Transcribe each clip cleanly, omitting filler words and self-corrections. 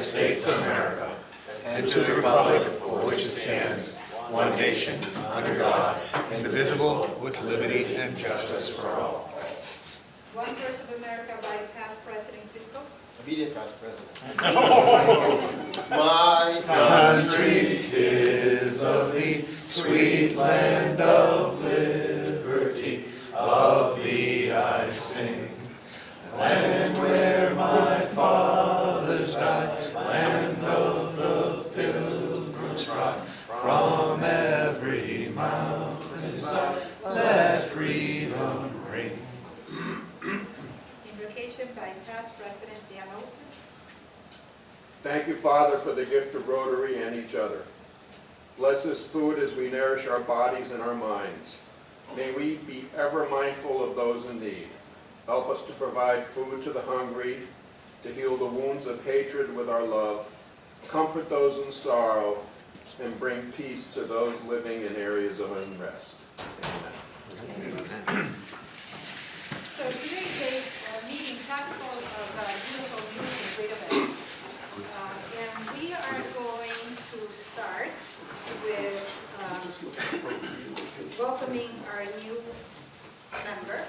States of America and to the republic for which it stands, one nation, under God, indivisible, with liberty and justice for all. One Earth of America by past President Pitcox. Immediate past president. My country, 'tis of thee, sweet land of liberty, of thee I sing. Land where my fathers died, land of the pilgrims pride, from every mountainside, let freedom ring. Invocation by past President Dan Olson. Thank you, Father, for the gift of Rotary and each other. Bless this food as we nourish our bodies and our minds. May we be ever mindful of those in need. Help us to provide food to the hungry, to heal the wounds of hatred with our love, comfort those in sorrow, and bring peace to those living in areas of unrest. Amen. So today's meeting is packed full of beautiful news and great events. And we are going to start with welcoming our new member.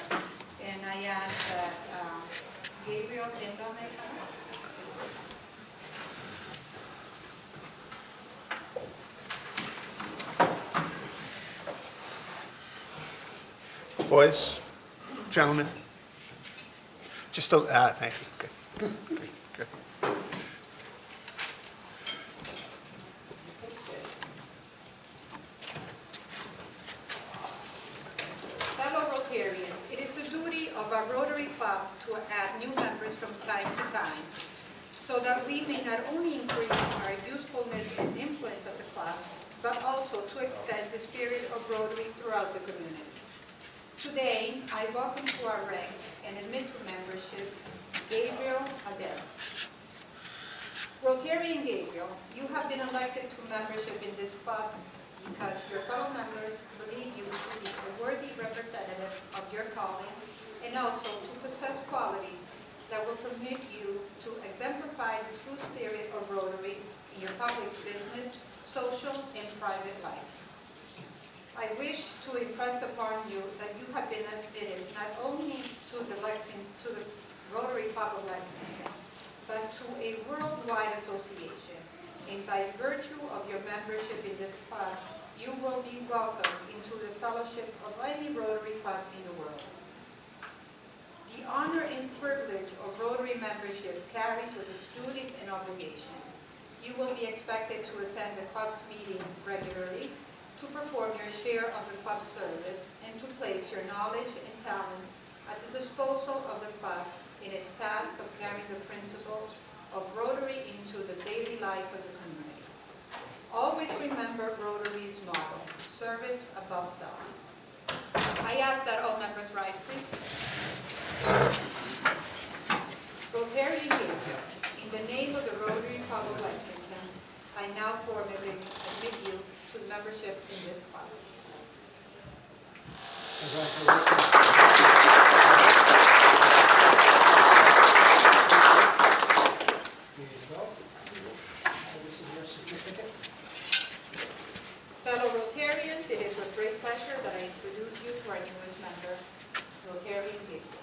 And I ask that Gabriel and Dominic come up. Boys, gentlemen, just a, thank you. Good. Good. Fellow Rotarians, it is the duty of our Rotary Club to add new members from time to time so that we may not only increase our usefulness and influence as a club, but also to extend the spirit of Rotary throughout the community. Today, I welcome to our ranks and admit to membership Gabriel Adele. Rotarian Gabriel, you have been elected to membership in this club because your fellow members believe you to be a worthy representative of your calling and also to possess qualities that will permit you to exemplify the true spirit of Rotary in your public business, social, and private life. I wish to impress upon you that you have been admitted not only to the Rotary Club of Lexington, but to a worldwide association. And by virtue of your membership in this club, you will be welcomed into the fellowship of any Rotary Club in the world. The honor and privilege of Rotary membership carries with its duties and obligations. You will be expected to attend the club's meetings regularly, to perform your share of the club's service, and to place your knowledge and talents at the disposal of the club in its task of carrying the principles of Rotary into the daily life of the community. Always remember Rotary's motto, service above self. I ask that all members rise, please. Rotarian Gabriel, in the name of the Rotary Club of Lexington, I now formally admit you to the membership in this club. Fellow Rotarians, it is with great pleasure that I introduce you to our newest member, Rotarian Gabriel.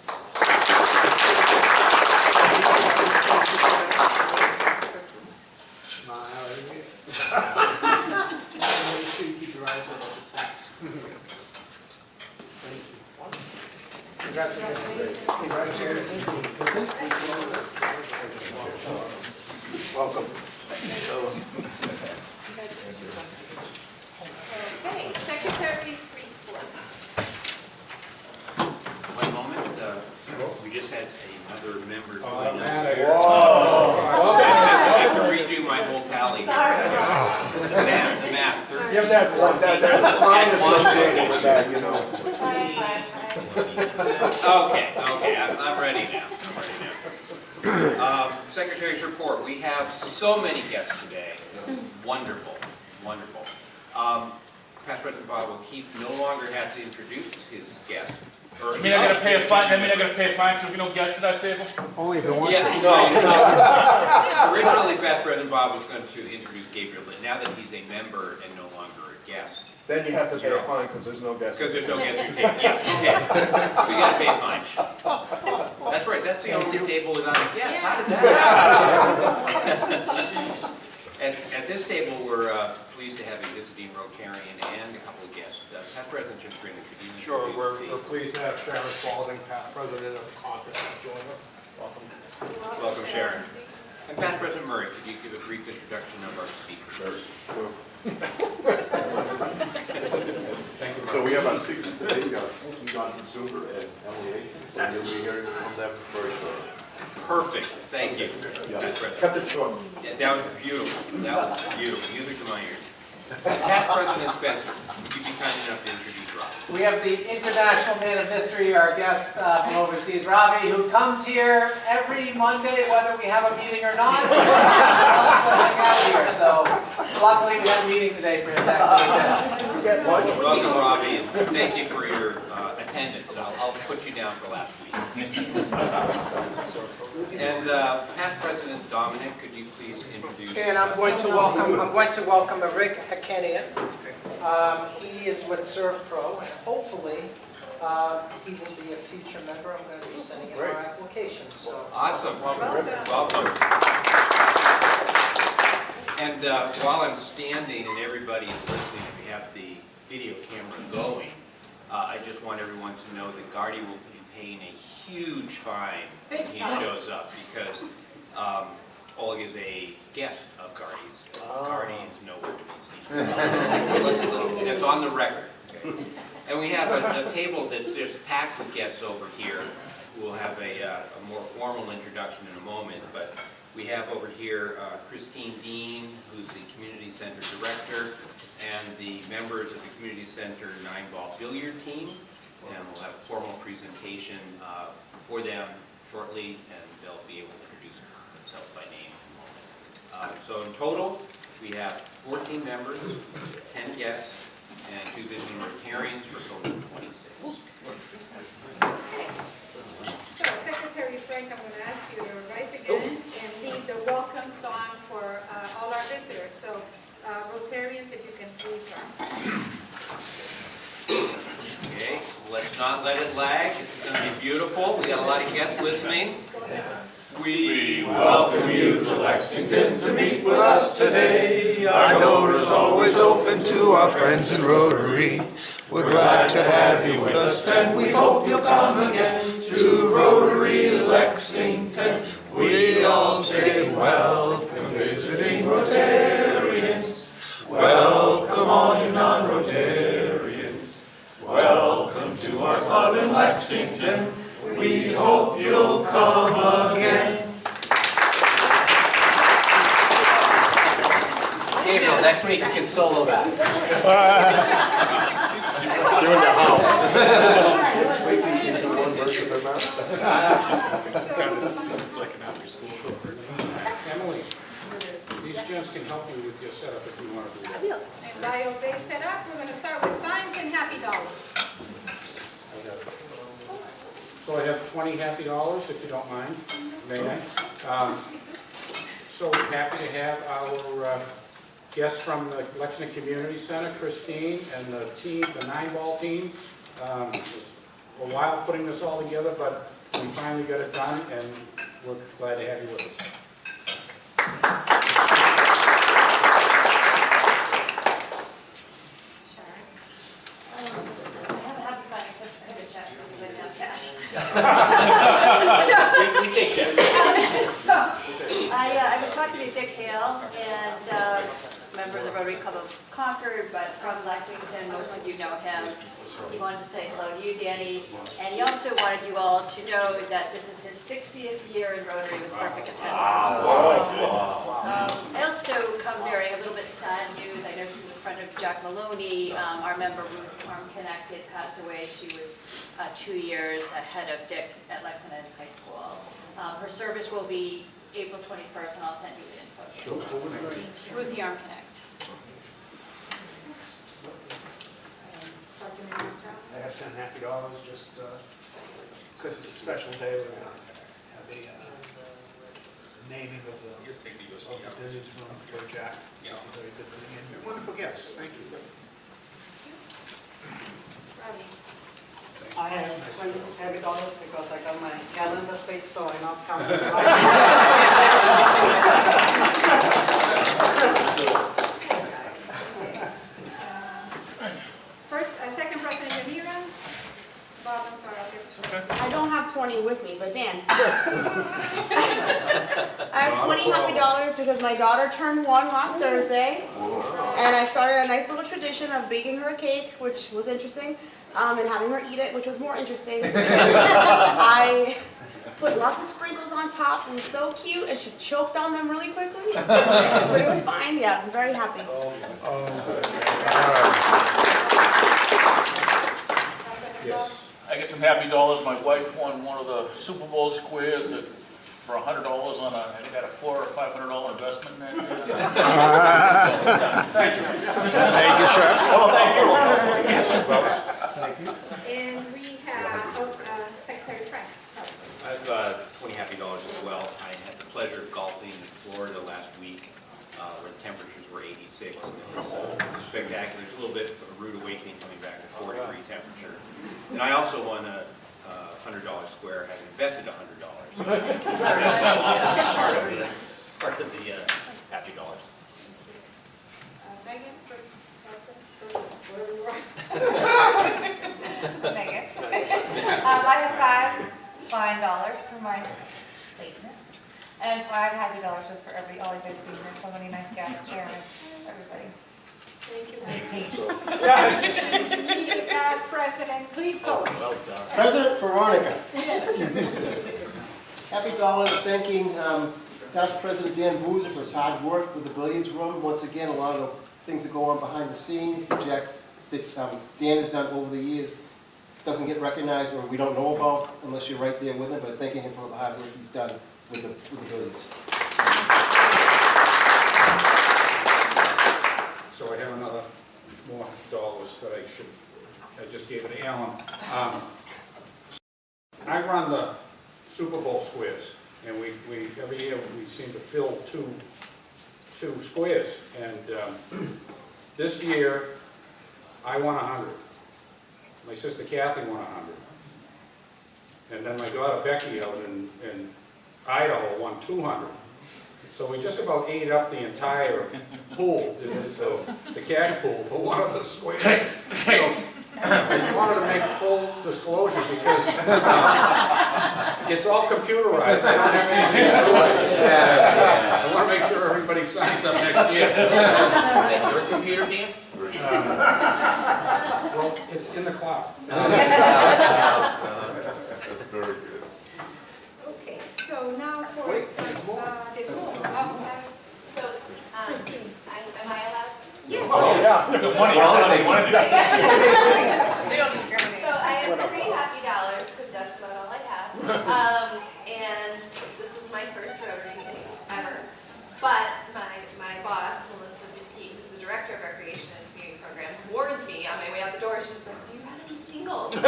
Make sure you keep your eyes open. Thank you. Congratulations. Welcome. Okay, Secretary's report. One moment, we just had another member join us. Whoa. I have to redo my whole tally. The math. Give that there's a fine associated with that, you know. Okay, I'm ready now. Secretary's report. We have so many guests today. Wonderful. Past President Bob O'Keefe no longer has to introduce his guests. Or- I mean, I gotta pay a fine, I mean, I gotta pay a fine, so if we don't guess at that table? Only if it wants Yeah, to. no. Originally, Past President Bob was going to introduce Gabriel, but now that he's a member and no longer a guest, Then you have to pay a fine because there's no guest. because there's no guest table. Yeah, okay. So you gotta pay a fine. That's right, that's the only table without a guest. How did that happen? At this table, we're pleased to have a visiting Rotarian and a couple of guests. Past President Jim Freeman, could you Sure, introduce we're pleased to have Sharon Spalding, past president of Concord, join us. Welcome. Welcome, Sharon. And Past President Murray, could you give a brief introduction of our speakers? Thank you, So Murray. we have our speakers today, we got Jonathan Silver and Emily Hastings, and you'll be hearing from them very shortly. Perfect, thank you. Yeah. Past President. Cut it short. Yeah, that was beautiful. That was beautiful. Music to my ears. Past President Spencer, would you be kind enough to introduce Rob? We have the international man of mystery, our guest from overseas, Ravi, who comes here every Monday, whether we have a meeting or not. He loves to hang out here, so luckily we have a meeting today for him to actually attend. Welcome, Robbie, and thank you for your attendance. I'll put you down for last week. And Past President Dominic, could you please introduce? And I'm going to welcome Rick Hakanian. He is with ServPro, and hopefully he will be a future member. I'm going to be sending in our application. So Awesome. Welcome. And while I'm standing and everybody is listening and we have the video camera going, I just want everyone to know that Gardy will be paying a huge fine when he shows up because Oleg is a guest of Gardy's. Gardy is nowhere to be seen. That's on the record. Okay? And we have a table that's just packed with guests over here who will have a more formal introduction in a moment. But we have over here Christine Dean, who's the Community Center Director, and the members of the Community Center 9-ball billiard team. And we'll have a formal presentation for them shortly, and they'll be able to introduce themselves by name in a moment. So in total, we have 14 members, 10 guests, and 2 visiting Rotarians for a total of 26. So Secretary Frank, I'm going to ask you to rise again and lead the welcome song for all our visitors. So Rotarians, if you can please rise. Okay, so let's not let it lag. This is going to be beautiful. We got a lot of guests listening. We welcome you to Lexington to meet with us today. Our door is always open to our friends in Rotary. We're glad to have you with us and we hope you'll come again to Rotary Lexington. We all say welcome visiting Rotarians. Welcome all you non-Rotarians. Welcome to our club in Lexington. We hope you'll come again. Gabriel, next week you can solo that. Doing the how. It's like an after-school program. Emily, these gents can help you with your setup if you want to do that. And while they set up, we're going to start with fines and happy dollars. So I have 20 happy dollars, if you don't mind, may I? So happy to have our guests from the Lexington Community Center, Christine, and the team, the 9-ball team. It was a while putting this all together, but we finally got it done, and we're glad to have you with us. We take that. So, I was talking to Dick Hale, and member of the Rotary Club of Concord, but from Lexington, most of you know him. He wanted to say hello to you, Danny, and he also wanted you all to know that this is his 60th year in Rotary with perfect attendance. I also come bearing a little bit sad news. I know she was a friend of Jack Maloney. Our member Ruth Arm-Connect did pass away. She was 2 years ahead of Dick at Lexington High School. Her service will be April 21st, and I'll send you the info. Sure, what was that? Ruthie Arm-Connect. Sergeant Major Trout. I have $10 happy dollars, just because it's a special day, we're gonna have a naming of the billiards room for Jack. It's a very good thing, and wonderful guests, thank you. Robbie. I have $20 because I got my calendar fixed, so I'm not counting. Second person in your round. Bob, I'm sorry, I'll give it. I don't have 20 with me, but Dan. I have 20 happy dollars because my daughter turned 1 last Thursday, and I started a nice little tradition of baking her a cake, which was interesting, and having her eat it, which was more interesting. I put lots of sprinkles on top, and it was so cute, and she choked on them really quickly, but it was fine. Yeah, I'm very happy. Yes. I get some happy dollars. My wife won one of the Super Bowl squares for $100 on I think I got a $400 or $500 investment in that. Thank you. Thank you, sir. Well, thank you. And we have Secretary Frank. I have 20 happy dollars as well. I had the pleasure of golfing in Florida last week, where the temperatures were 86. And it was spectacular. It was a little bit of a rude awakening coming back to 4-degree temperature. And I also won a $100 square, having invested $100. So that was also part of the happy dollars. Megan, first whatever you are. Megan. I have $5 fine dollars for my lateness, and $5 happy dollars just for all you guys being here. So many nice guests, Sharon, everybody. Thank you. Nice Meeting past President, Cleve Coates. President Veronica, Yes. happy dollars thanking past President Dan Boozer for his hard work with the billiards room. Once again, a lot of the things that go on behind the scenes, the jacks that Dan has done over the years doesn't get recognized or we don't know about unless you're right there with him, but thanking him for all the hard work he's done with the billiards. So I have another more dollars that I just gave it to Alan. I run the Super Bowl squares, and we every year we seem to fill two squares. And this year I won 100. My sister Kathy won 100, and then my daughter Becky out in Idaho won 200. So we just about ate up the entire pool, the cash pool for one of the squares. So, I wanted to make full disclosure because it's all computerized. I don't have anything to do with it. I want to make sure everybody signs up next year. Your computer, Dan? Well, it's in the cloud. Very good. Okay, so now for this one. Christine. Am I allowed to? Yes. The money. I'll take money. So I have $3 happy dollars because that's about all I have. And this is my first Rotary meeting ever. But my boss, Melissa Petit, who's the director of recreation and community programs, warned me on my way out the door. She's like, "Do you have any singles?" I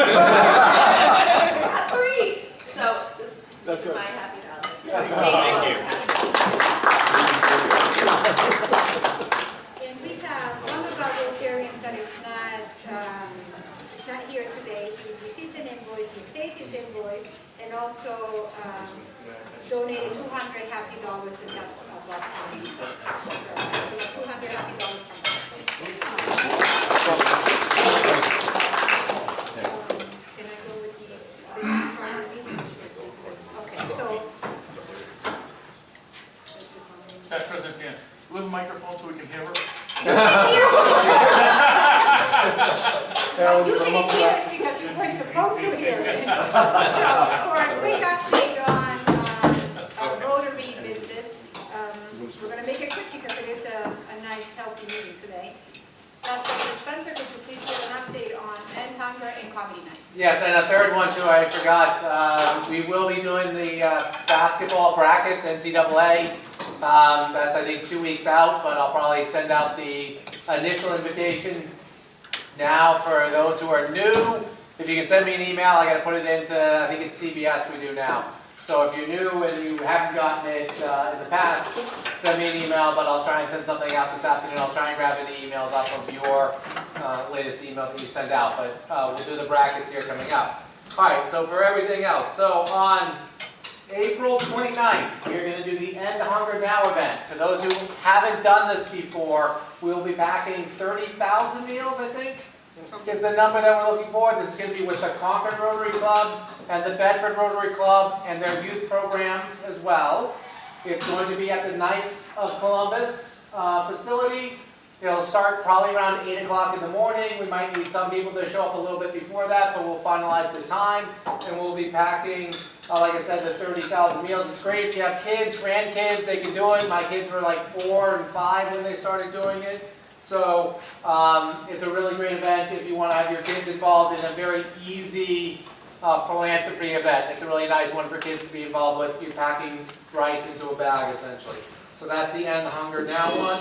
got 3. So this is my happy dollars. Thank you. And we have one of our Rotarians that is not here today. He received an invoice, he paid his invoice, and also donated 200 happy dollars, and that's about time. So, 200 happy dollars from us. Can I go with the business part of the meeting? Okay, so. That's President Dan. Do we have a microphone so we can hear her? Well, you can hear it because you weren't supposed to hear it. So, for a quick update on Rotary business, we're going to make it quick because it is a nice, healthy meeting today. Dr. Spencer, could you please give an update on End Hunger and Comedy Night? Yes, and a third one too, I forgot. We will be doing the basketball brackets, NCAA. That's, I think, 2 weeks out, but I'll probably send out the initial invitation now for those who are new. If you can send me an email, I gotta put it into, I think it's CBS we do now. So if you're new and you haven't gotten it in the past, send me an email, but I'll try and send something out this afternoon. I'll try and grab any emails off of your latest email that you send out, but we'll do the brackets here coming up. All right, so for everything else, so on April 29th, we're going to do the End Hunger Now event. For those who haven't done this before, we'll be packing 30,000 meals, I think, is the number that we're looking for. This is going to be with the Concord Rotary Club and the Bedford Rotary Club and their youth programs as well. It's going to be at the Knights of Columbus facility. It'll start probably around 8 o'clock in the morning. We might need some people to show up a little bit before that, but we'll finalize the time. And we'll be packing, like I said, the 30,000 meals. It's great if you have kids, grandkids, they can do it. My kids were like 4 and 5 when they started doing it. So it's a really great event if you want to have your kids involved in a very easy philanthropy event. It's a really nice one for kids to be involved with. You're packing rice into a bag, essentially. So that's the End Hunger Now one.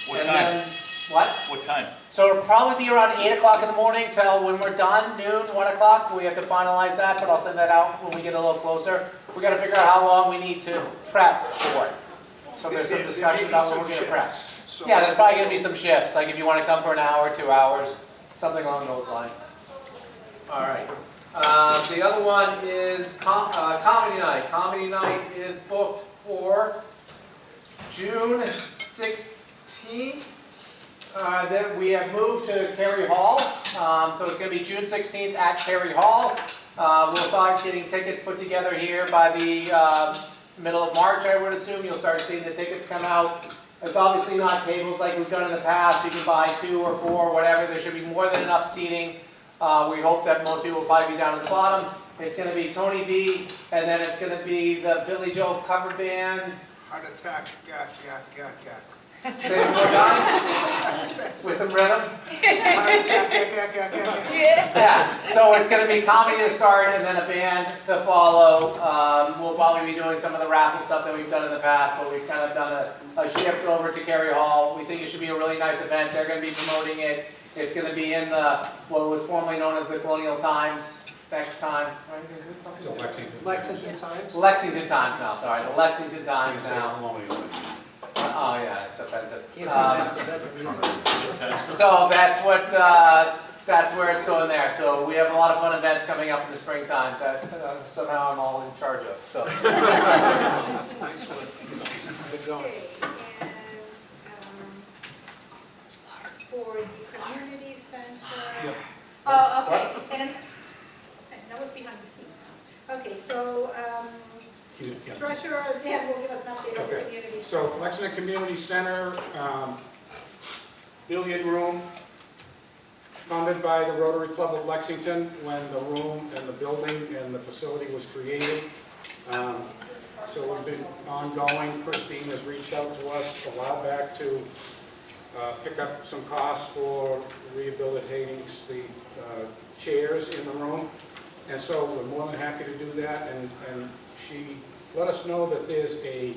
What time? What? What time? So it'll probably be around 8 o'clock in the morning till when we're done, noon, 1 o'clock. We have to finalize that, but I'll send that out when we get a little closer. We got to figure out how long we need to prep for it. So there's some discussion about when we're going to prep. Yeah, there's probably going to be some shifts, like if you want to come for an hour, 2 hours, something along those lines. All right. The other one is Comedy Night. Comedy Night is booked for June 16th. That we have moved to Cary Hall, so it's going to be June 16th at Cary Hall. We'll start getting tickets put together here by the middle of March, I would assume. You'll start seeing the tickets come out. It's obviously not tables like we've done in the past. You can buy 2 or 4, whatever. There should be more than enough seating. We hope that most people will probably be down at the bottom. It's going to be Tony V, and then it's going to be the Billy Joel cover band. Heart attack, gak. Say it one more time. With some rhythm. Heart attack, gak. Yeah, so it's going to be comedy to start and then a band to follow. We'll probably be doing some of the raffle stuff that we've done in the past, but we've kind of done a shift over to Cary Hall. We think it should be a really nice event. They're going to be promoting it. It's going to be in what was formerly known as the Colonial Times next time. Right? Is it something? So Lexington. Lexington Times? Lexington Times now, sorry. The Lexington Times now. Oh yeah, it's offensive. Can't say that's the bedroom. So that's where it's going there. So we have a lot of fun events coming up in the springtime that somehow I'm all in charge of. So. Nice one. Good going. Okay, and for the community center. Oh, okay, and that was behind the scenes. Okay, so Treasurer Dan will give us an update on the community center. So Lexington Community Center, billiard room, funded by the Rotary Club of Lexington when the room and the building and the facility was created. So we've been ongoing. Christine has reached out to us a while back to pick up some costs for rehabilitating the chairs in the room. And so we're more than happy to do that. And she let us know that there's a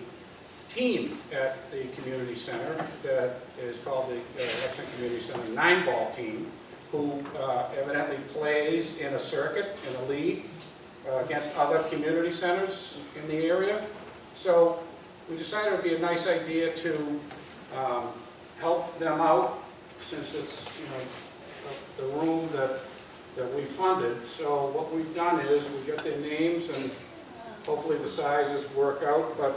team at the community center that is called the Lexington Community Center 9-ball team, who evidently plays in a circuit, in a league, against other community centers in the area. So we decided it would be a nice idea to help them out, since it's, the room that we funded. So what we've done is we got their names, and hopefully the sizes work out. But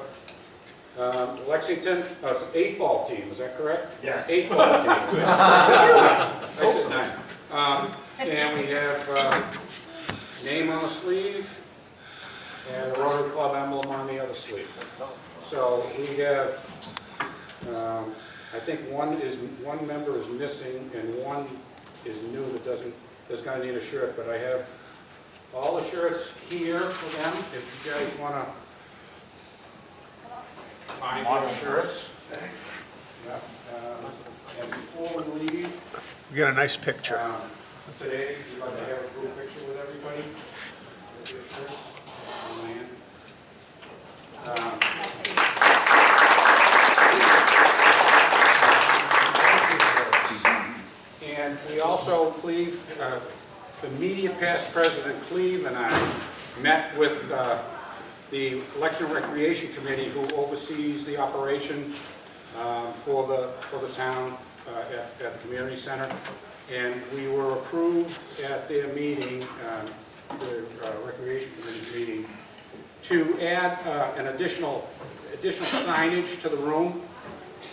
Lexington, it's an 8-ball team, is that correct? Yes. 8-ball team. I said 9. And we have name on the sleeve and a Rotary Club emblem on the other sleeve. So we have, I think one member is missing and one is new that's going to need a shirt, but I have all the shirts here for them if you guys want to find your shirts. Yeah. And before we leave, We got a nice picture. today, we'd like to have a group picture with everybody. With your shirts. And we also the immediate past president, Cleve, and I met with the Election and Recreation Committee, who oversees the operation for the town at the community center. And we were approved at their meeting, the Recreation Committee's meeting, to add an additional signage to the room,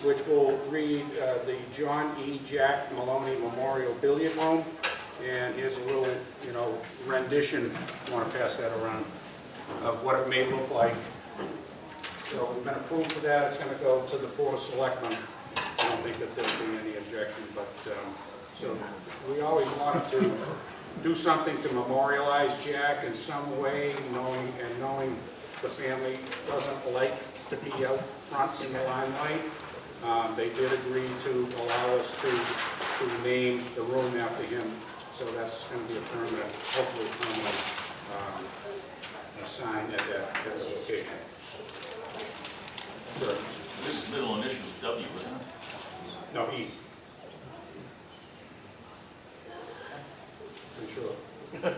which will read the John E. Jack Maloney Memorial Billiard Room. And here's a little, rendition, I want to pass that around, of what it may look like. So we've been approved for that. It's going to go to the Board of Selectmen. I don't think that there'll be any objection, but so we always wanted to do something to memorialize Jack in some way, knowing the family doesn't like to be out front in the limelight. They did agree to allow us to name the room after him. So that's going to be a permanent, hopefully permanent sign at that location. Sure. This middle initial is W, isn't it? No, E. I'm sure. The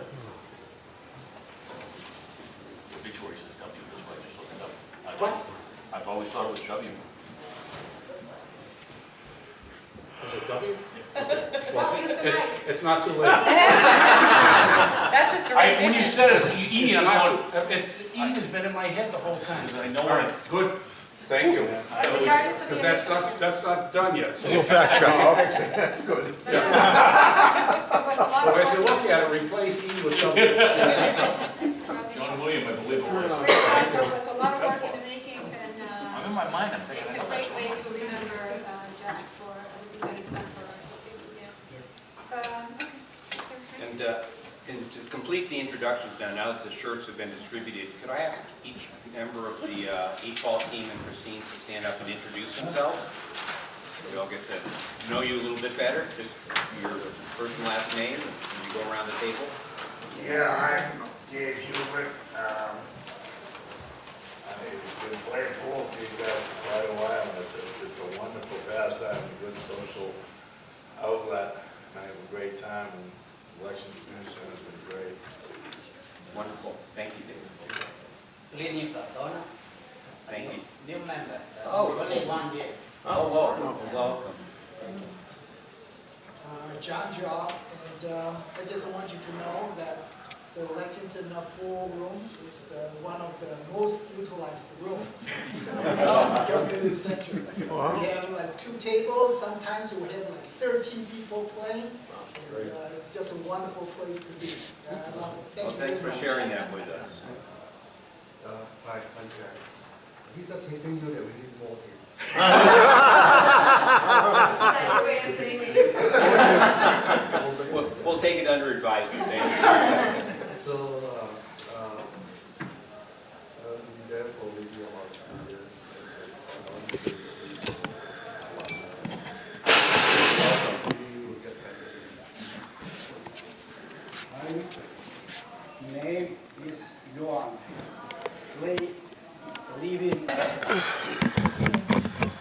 obituary says W, that's why I just looked it up. What? I've always thought it was W. Is it W? Well, use the mic. It's not too late. That's just a When you rendition. said it, E, It's I'm not going, too- E has been in my head the whole time. because I know All where. right, good. Thank you. Regardless of Because the that's not done yet. So We'll fact check. I'll fix it. That's good. But a lot so of as you work- look at it, replace E with W. John William, I believe it was. There was a lot of work in the making, and I'm in my mind, I'm thinking, it's I a know great that's. way to remember Jack for everything that he's done for us. So thank you, Dan. And to complete the introductions now that the shirts have been distributed, could I ask each member of the H-ball team and Christine to stand up and introduce themselves? So we all get to know you a little bit better, just your first and last name, and you go around the table. Yeah, I'm Dave Hubert. I've been playing pool with these guys for quite a while. It's a wonderful pastime, a good social outlet, and I have a great time. And Election Community Center has been great. Wonderful. Thank you, Dave. Lenny Cardona. Thank you. New member. Oh. Only 1 year. Oh, welcome. John Job, and I just want you to know that the Lexington pool room is one of the most utilized rooms in the community center. We have like 2 tables, sometimes we have like 13 people playing. And, it's just a wonderful place to be. I love it. Thank you Thanks for very much. sharing that with us. Hi, I'm Jack. He's just hitting you that we need more people. Is that your way of saying it? We'll take it under advisement. Thank you. So, I've been there for maybe about 2 years. We will get back to this. My name is Johan. Living.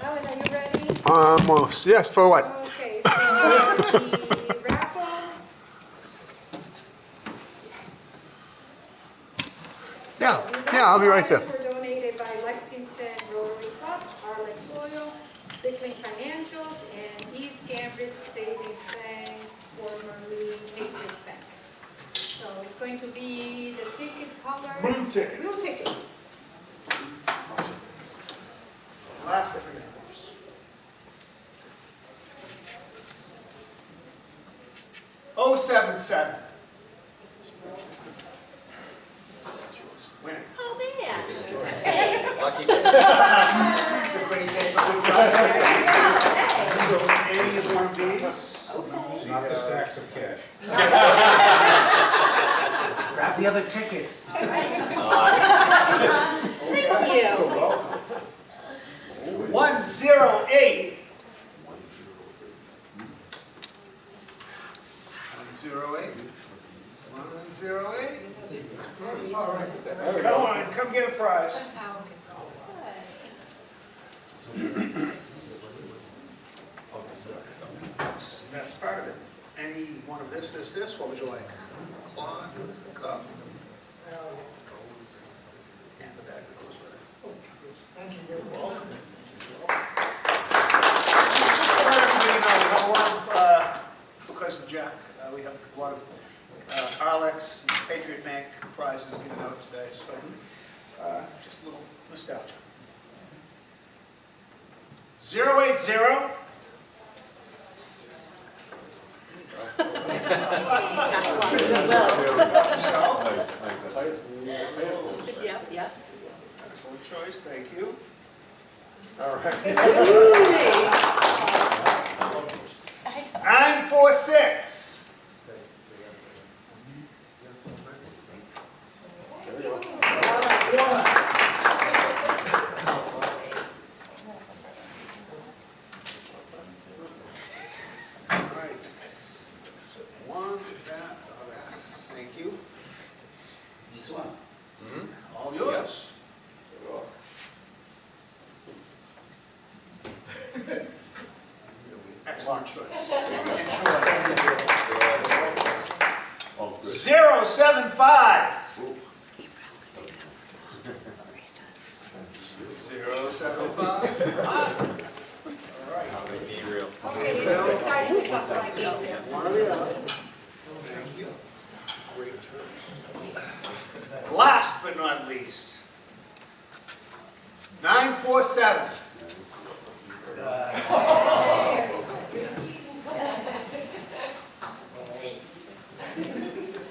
Alan, are you ready? Almost. Yes, for what? Okay, for the raffle, Yeah, I'll be right there. The prizes were donated by Lexington Rotary Club, Arlex Soil, Bickling Financials, and East Cambridge Savings Bank, formerly Patriots Bank. So it's going to be the ticket color. Blue tickets. Blue tickets. Last 077. Winning. Oh, man. Hey. Lucky day. It's a great day for good projects. Any is one of these. Not the stacks of cash. Grab the other tickets. Thank you. 108. 108. 108. All right. Come on, come get a prize. That's part of it. Any one of this, what would you like? One cup. And the bag that goes with it. Thank you, you're welcome. Just to let everybody know, we have a lot of, because of Jack, we have a lot of Arlex and Patriot Bank prizes given out today, so just a little nostalgia. 080. Yep, yep. Excellent choice, thank you. All right. 946. All right. One, that, thank you. This one. All yours. Excellent choice. Enjoy. 075. 075. All right. Be real. Okay, we're starting with something like that. One or the other. Thank you. Great choice. Last but not least, 947.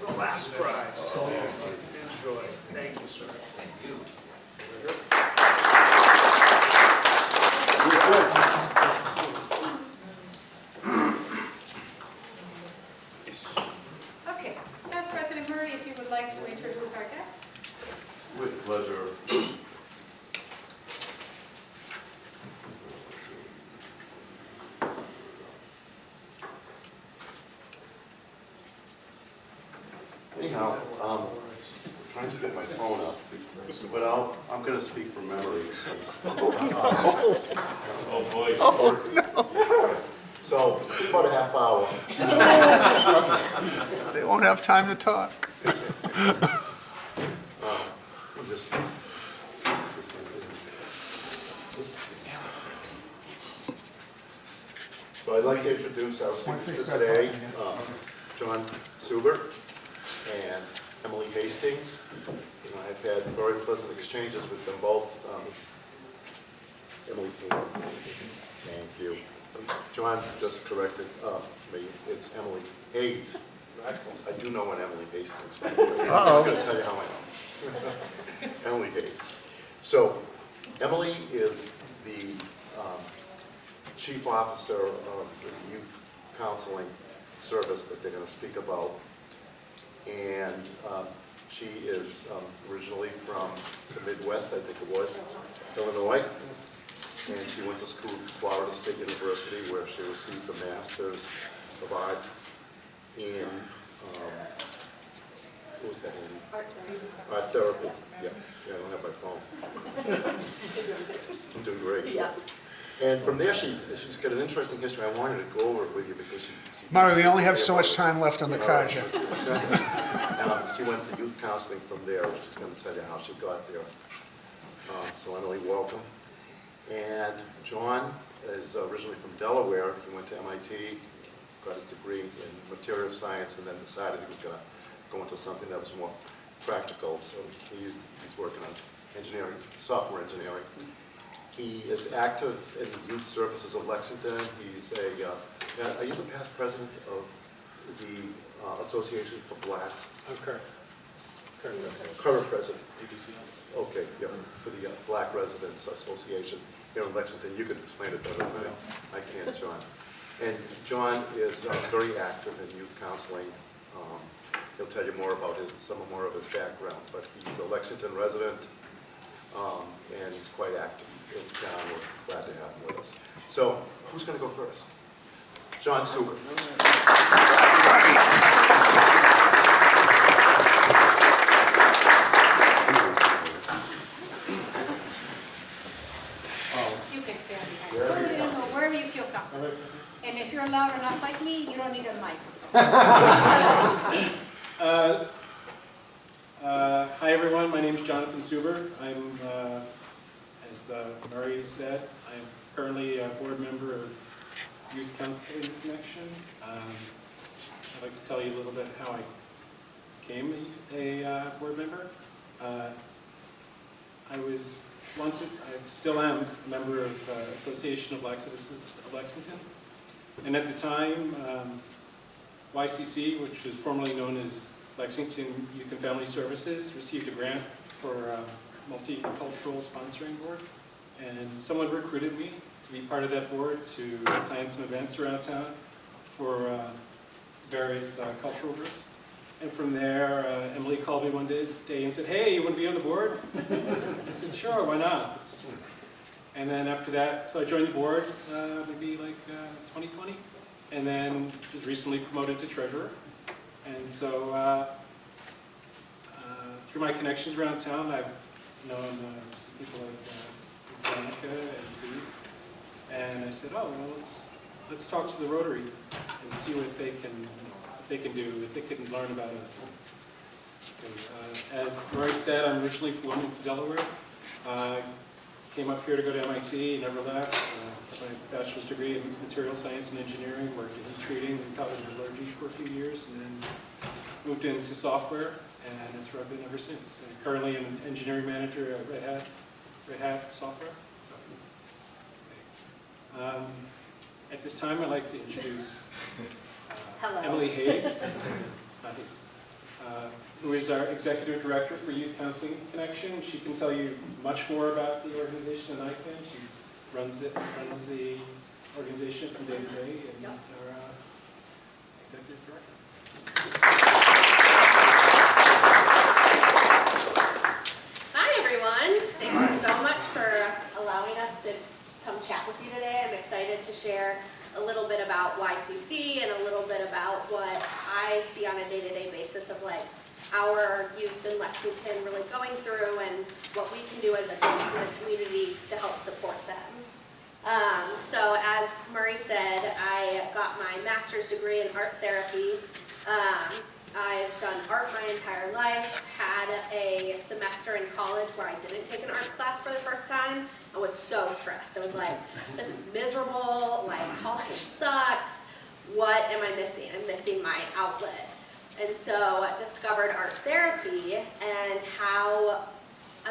The last prize. Enjoy. Thank you, sir. Thank you. Okay, Vice President Murray, if you would like to introduce our guests. With pleasure. Anyhow, trying to get my phone up, but I'm going to speak from memory. Oh, boy. Oh, no. So, about a half hour. They won't have time to talk. We'll just... So I'd like to introduce our speakers for today, John Suber and Emily Hastings. You know, I've had very pleasant exchanges with them both. Emily, thank you. John just corrected me. It's Emily Hayes. I do know an Emily Hastings. I'm going to tell you how I know. Emily Hayes. So Emily is the chief officer of the youth counseling service that they're going to speak about. And she is originally from the Midwest, I think it was, Illinois. And she went to school at Florida State University, where she received a Master's of Art in, what was that, Andy? Art therapy. Yeah, I don't have my phone. I'm doing great. Yeah. And from there, she's got an interesting history. I wanted to go over it with you because she Murray, we only have so much time left on the project. She went to youth counseling from there, which is going to tell you how she got there. So Emily, welcome. And John is originally from Delaware. He went to MIT, got his degree in material science, and then decided he was going to go into something that was more practical. So he's working on engineering, software engineering. He is active in the youth services of Lexington. He's are you the past president of the Association for Black? I'm current. Current president. Okay, yeah, for the Black Residents Association here in Lexington. You could explain it better than I can, John. And John is very active in youth counseling. He'll tell you more about more of his background, but he's a Lexington resident, and he's quite active in town. We're glad to have him with us. So, who's going to go first? John Suber. You can stand behind. No, wherever you feel comfortable. And if you're loud enough like me, you don't need a microphone. Hi everyone, my name is Jonathan Suber. I'm, as Murray said, I'm currently a board member of Youth Counseling Connection. I'd like to tell you a little bit how I became a board member. I was once, I still am a member of Association of Black Citizens of Lexington. And at the time, YCC, which was formerly known as Lexington Youth and Family Services, received a grant for multicultural sponsoring board. And someone recruited me to be part of that board to plan some events around town for various cultural groups. And from there, Emily called me one day and said, "Hey, you want to be on the board?" I said, "Sure, why not?" And then after that, so I joined the board maybe like 2020, and then was recently promoted to treasurer. And so through my connections around town, I've known people like Veronica and Pete, and I said, "Oh, well, let's talk to the Rotary and see what they can do, if they can learn about us." As Murray said, I'm originally from Wilmington, Delaware. Came up here to go to MIT, never left. My bachelor's degree in material science and engineering, worked in heat treating and college metallurgy for a few years, and then moved into software, and that's where I've been ever since. I'm currently an engineering manager at Red Hat Software. At this time, I'd like to introduce Emily Hayes, who is our Executive Director for Youth Counseling Connection. She can tell you much more about the organization than I can. She runs the organization from day to day, and our Executive Director. Hi everyone, thank you so much for allowing us to come chat with you today. I'm excited to share a little bit about YCC and a little bit about what I see on a day-to-day basis of like our youth in Lexington really going through and what we can do as a group in the community to help support them. So as Murray said, I got my master's degree in art therapy. I've done art my entire life, had a semester in college where I didn't take an art class for the first time. I was so stressed. I was like, this is miserable, like college sucks. What am I missing? I'm missing my outlet. And so I discovered art therapy and how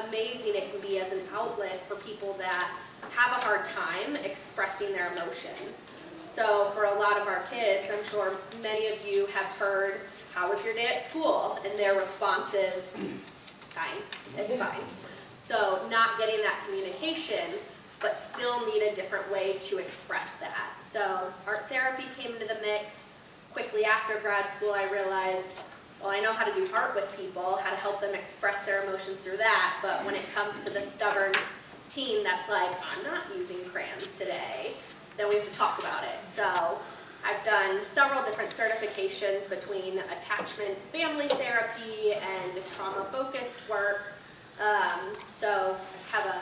amazing it can be as an outlet for people that have a hard time expressing their emotions. So for a lot of our kids, I'm sure many of you have heard, "How was your day at school?" And their response is, "Fine, it's fine." So not getting that communication, but still need a different way to express that. So art therapy came into the mix. Quickly after grad school, I realized, well, I know how to do art with people, how to help them express their emotions through that, but when it comes to the stubborn teen that's like, I'm not using crayons today, then we have to talk about it. So I've done several different certifications between attachment family therapy and trauma-focused work. So I have a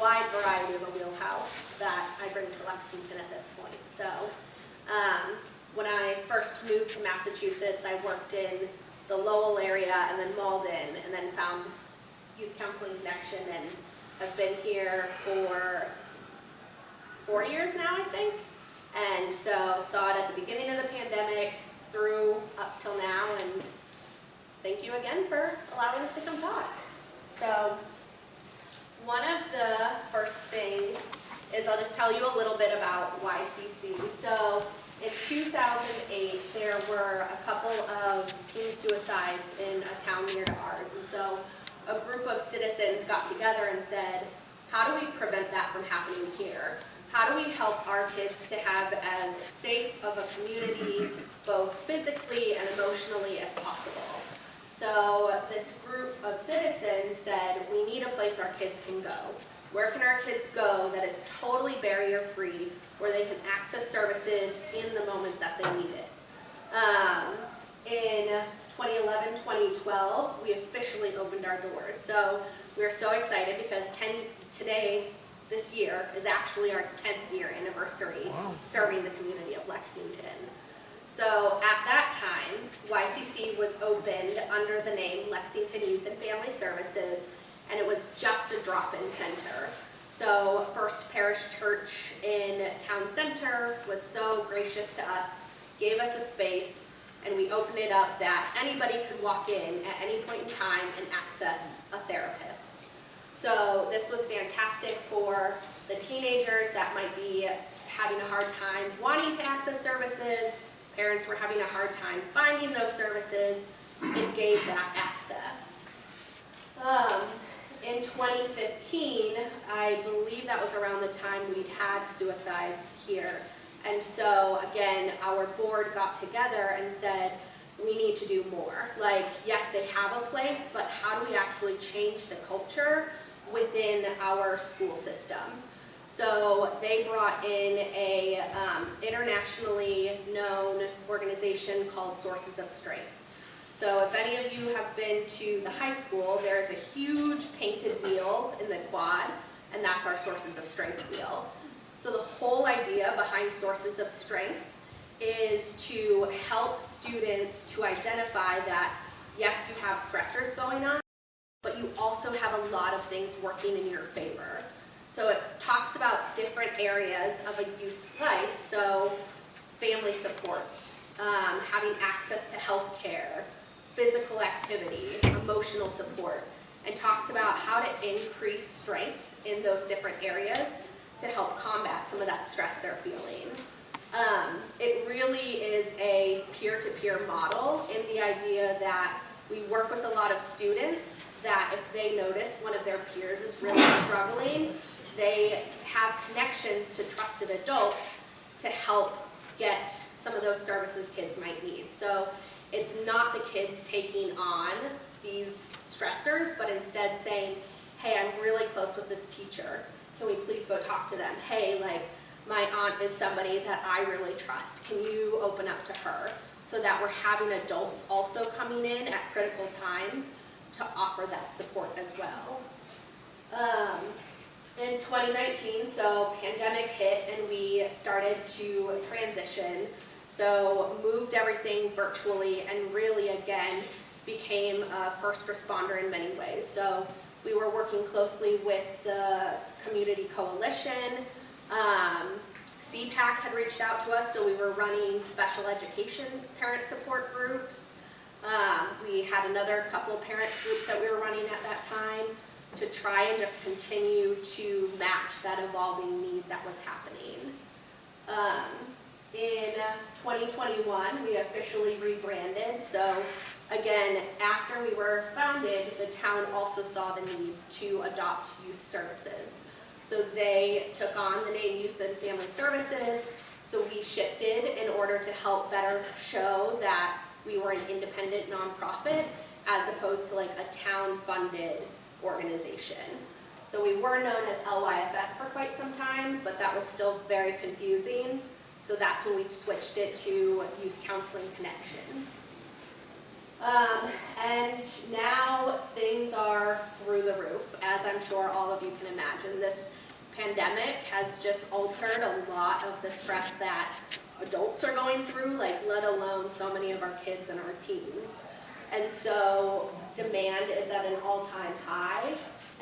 wide variety of a wheelhouse that I bring to Lexington at this point. So when I first moved to Massachusetts, I worked in the Lowell area and then Malden, and then found Youth Counseling Connection, and I've been here for 4 years now, I think. And so saw it at the beginning of the pandemic through up till now, and thank you again for allowing us to come talk. So one of the first things is I'll just tell you a little bit about YCC. So in 2008, there were a couple of teen suicides in a town near to ours. And so a group of citizens got together and said, how do we prevent that from happening here? How do we help our kids to have as safe of a community, both physically and emotionally, as possible? So this group of citizens said, we need a place our kids can go. Where can our kids go that is totally barrier-free, where they can access services in the moment that they need it? In 2011, 2012, we officially opened our doors. So we're so excited because today, this year, is actually our 10th year anniversary serving the community of Lexington. So at that time, YCC was opened under the name Lexington Youth and Family Services, and it was just a drop-in center. So First Parish Church in Town Center was so gracious to us, gave us a space, and we opened it up that anybody could walk in at any point in time and access a therapist. So this was fantastic for the teenagers that might be having a hard time wanting to access services. Parents were having a hard time finding those services. It gave that access. In 2015, I believe that was around the time we'd had suicides here. And so again, our board got together and said, we need to do more. Like, yes, they have a place, but how do we actually change the culture within our school system? So they brought in a internationally known organization called Sources of Strength. So if any of you have been to the high school, there's a huge painted wheel in the quad, and that's our Sources of Strength wheel. So the whole idea behind Sources of Strength is to help students to identify that, yes, you have stressors going on, but you also have a lot of things working in your favor. So it talks about different areas of a youth's life, so family supports, having access to health care, physical activity, emotional support, and talks about how to increase strength in those different areas to help combat some of that stress they're feeling. It really is a peer-to-peer model in the idea that we work with a lot of students that if they notice one of their peers is really struggling, they have connections to trusted adults to help get some of those services kids might need. So it's not the kids taking on these stressors, but instead saying, hey, I'm really close with this teacher. Can we please go talk to them? Hey, like, my aunt is somebody that I really trust. Can you open up to her? So that we're having adults also coming in at critical times to offer that support as well. In 2019, so pandemic hit and we started to transition. So moved everything virtually and really again became a first responder in many ways. So we were working closely with the Community Coalition. CPAC had reached out to us, so we were running special education parent support groups. We had another couple of parent groups that we were running at that time to try and just continue to match that evolving need that was happening. In 2021, we officially rebranded. So again, after we were founded, the town also saw the need to adopt youth services. So they took on the name Youth and Family Services. So we shifted in order to help better show that we were an independent nonprofit as opposed to like a town-funded organization. So we were known as LYFS for quite some time, but that was still very confusing. So that's when we switched it to Youth Counseling Connection. And now things are through the roof, as I'm sure all of you can imagine. This pandemic has just altered a lot of the stress that adults are going through, like let alone so many of our kids and our teens. And so demand is at an all-time high,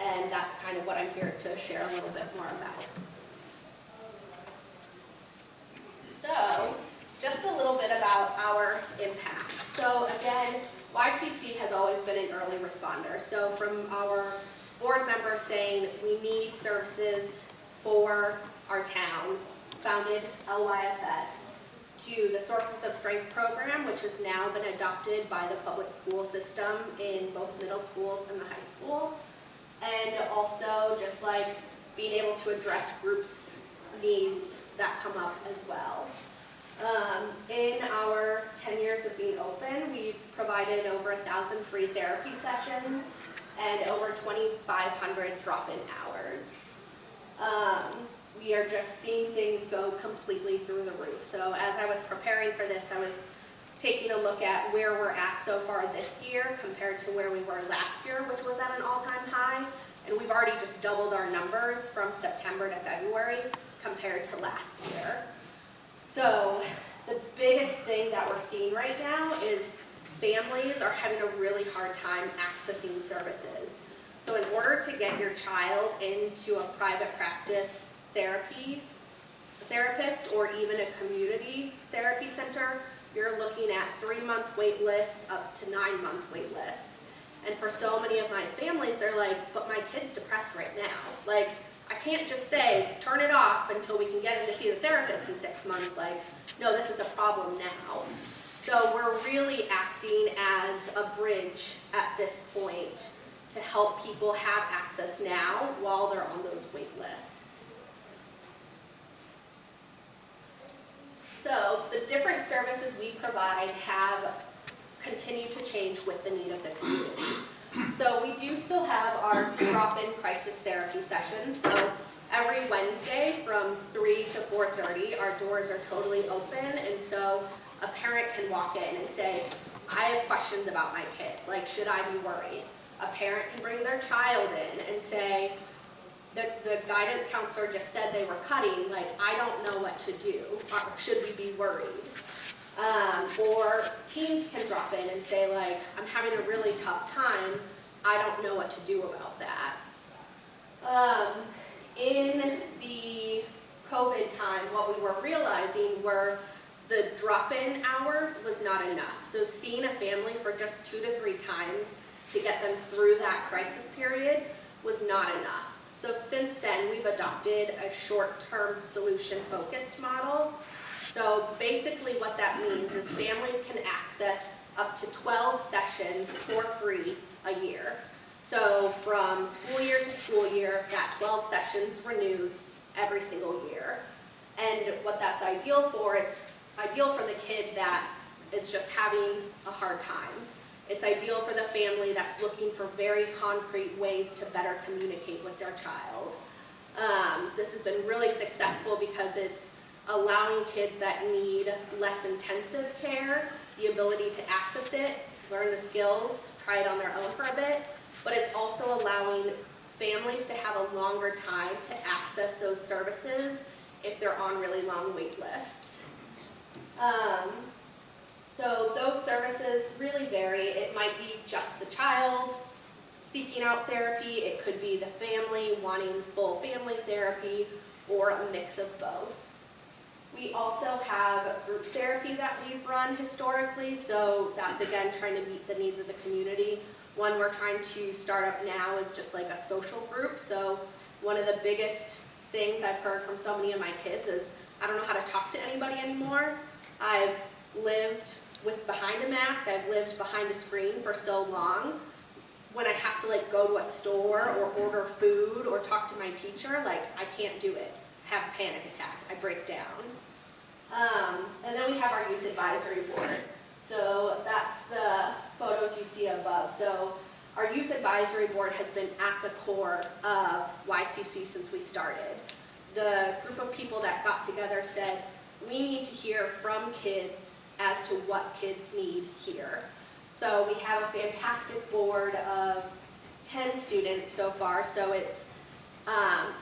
and that's kind of what I'm here to share a little bit more about. So, just a little bit about our impact. So again, YCC has always been an early responder. So from our board members saying we need services for our town, founded LYFS, to the Sources of Strength program, which has now been adopted by the public school system in both middle schools and the high school. And also just like being able to address groups' needs that come up as well. In our 10 years of being open, we've provided over 1,000 free therapy sessions and over 2,500 drop-in hours. We are just seeing things go completely through the roof. So as I was preparing for this, I was taking a look at where we're at so far this year compared to where we were last year, which was at an all-time high. And we've already just doubled our numbers from September to February compared to last year. So the biggest thing that we're seeing right now is families are having a really hard time accessing services. So in order to get your child into a private practice therapist or even a community therapy center, you're looking at 3-month wait lists up to 9-month wait lists. And for so many of my families, they're like, but my kid's depressed right now. Like, I can't just say, turn it off until we can get him to see the therapist in 6 months. Like, no, this is a problem now. So we're really acting as a bridge at this point to help people have access now while they're on those wait lists. So the different services we provide have continued to change with the need of the community. So we do still have our drop-in crisis therapy sessions. So every Wednesday from 3 to 4:30, our doors are totally open, and so a parent can walk in and say, I have questions about my kid, like, should I be worried? A parent can bring their child in and say, the guidance counselor just said they were cutting, like, I don't know what to do, or should we be worried? Or teens can drop in and say, like, I'm having a really tough time, I don't know what to do about that. In the COVID time, what we were realizing were the drop-in hours was not enough. So seeing a family for just 2 to 3 times to get them through that crisis period was not enough. So since then, we've adopted a short-term solution-focused model. So basically what that means is families can access up to 12 sessions for free a year. So from school year to school year, that 12 sessions renews every single year. And what that's ideal for, it's ideal for the kid that is just having a hard time. It's ideal for the family that's looking for very concrete ways to better communicate with their child. This has been really successful because it's allowing kids that need less intensive care the ability to access it, learn the skills, try it on their own for a bit, but it's also allowing families to have a longer time to access those services if they're on really long wait lists. So those services really vary. It might be just the child seeking out therapy, it could be the family wanting full family therapy, or a mix of both. We also have group therapy that we've run historically, so that's again trying to meet the needs of the community. One we're trying to start up now is just like a social group. So one of the biggest things I've heard from so many of my kids is, I don't know how to talk to anybody anymore. I've lived behind a mask, I've lived behind a screen for so long. When I have to like go to a store or order food or talk to my teacher, like I can't do it. I have a panic attack, I break down. And then we have our youth advisory board. So that's the photos you see above. So our youth advisory board has been at the core of YCC since we started. The group of people that got together said, we need to hear from kids as to what kids need here. So we have a fantastic board of 10 students so far. So it's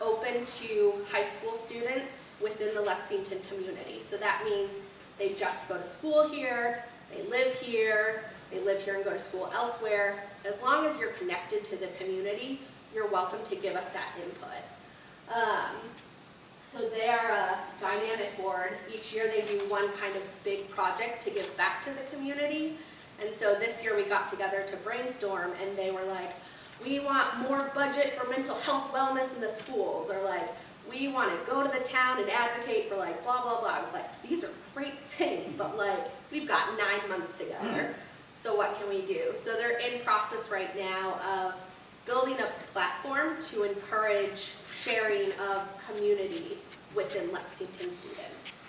open to high school students within the Lexington community. So that means they just go to school here, they live here and go to school elsewhere. As long as you're connected to the community, you're welcome to give us that input. So they are a dynamic board. Each year they do one kind of big project to give back to the community. And so this year we got together to brainstorm, and they were like, we want more budget for mental health wellness in the schools, or like, we want to go to the town and advocate for like blah, blah, blah. I was like, these are great things, but like, we've got 9 months together. So what can we do? So they're in process right now of building a platform to encourage sharing of community within Lexington students.